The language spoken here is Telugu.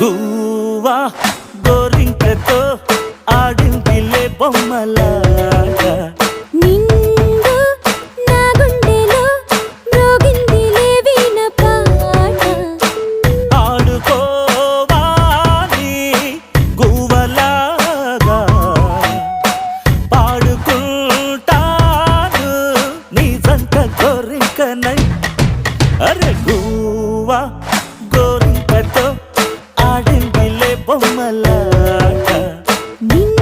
గువ్వా గోరింకతో ఆడిందిలే బొమ్మలాగా నిండు నా గుండెలో మ్రోగిందిలే వీణ పాట ఆడుకోవా నీ గువ్వలాగా పాడుకుంటాను నీ జంట గోరింకనై అరే గువ్వా గోరింకతో ఆడిందిలే బొమ్మలాగా నిండు